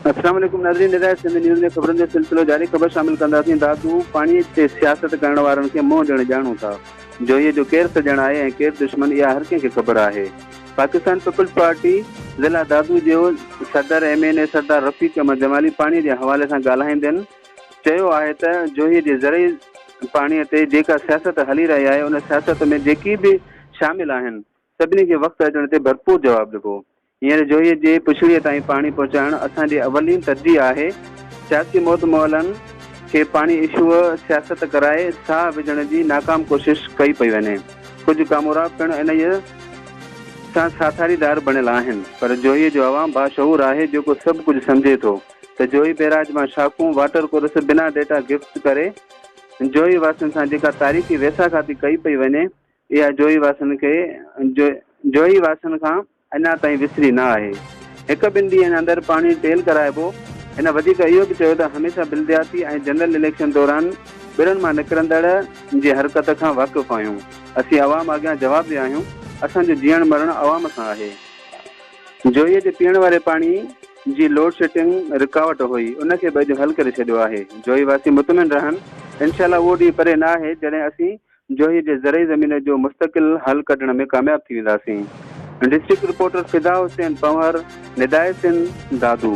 अस्सलाम वालेकुम नाज़रीन, निदायत सिंध न्यूज़ में ख़बरनि जो सिलसिलो जारी। ख़बर शामिल कंदासीं। दादू पाणी ते सियासत करण वारनि खे मुंहुं ॾियण ॼाणूं था। जोईअ जो केरु सॼण आहे ऐं केरु दुश्मन, इहा हर कंहिंखे ख़बर आहे। पाकिस्तान पीपल्स पार्टी ज़िला दादू जो सदर MNA सरदार रफ़ीक अहमद जमाली पाणी जे हवाले सां ॻाल्हाईंदनि चयो आहे त जोईअ जे ज़रिए पाणीअ ते जेका सियासत हली रही आहे, उन सियासत में जेकी बि शामिल आहिनि सभिनी खे वक़्तु अचण ते भरपूर जवाबु ॾिबो। हींअर जोईअ जे पुछड़ीअ ताईं पाणी पहुचाइणु असांजी अवलीन तरजीह आहे। सियासी मोतमोलनि खे पाणी इशूअ सियासत कराए साह विझण जी नाकाम कोशिश कई पई वञे। कुझु कामोरा पिणु इन्हीअ सां साथारीदार बणियल आहिनि, पर जोईअ जो अवाम बाशऊर आहे जेको सभु कुझु सम्झे थो त जोई बैराज मां शाखूं वाटर कोर्स बिना डेटा गिफ्ट करे जोई वासियुनि सां जेका तारीख़ी वेसाखाती कई पई वञे, इहा जोई वासियुनि खां अञा ताईं विसरी न आहे। हिकु ॿिनि ॾींहंनि अंदरि पाणी टेल कराइबो। हिन वधीक इहो बि चयो त हमेशह बिल्दियाती ऐं जनरल इलेक्शन दौरान ॿिड़नि मां निकिरंदड़ जी हरकत खां वाक़ुफ़ु आहियूं। असीं अवाम अॻियां जवाबु ॾिया आहियूं। असांजो जीअण मरण अवाम सां आहे। जोईअ जे पीअण वारे पाणी जी लोड शेडिंग रुकावट हुई, उनखे बि अॼु हल करे छॾियो आहे। जोई वासी मुतमिन रहनि। इनशाला उहो ॾींहुं परे न आहे जॾहिं असीं जोई जे ज़रई ज़मीन जो मुस्तक़िल हल कढण में कामयाबु थी वेंदासीं। डिस्ट्रिक्ट रिपोर्टर फिदा हुसैन पंवर, निदायत सिंध, दादू।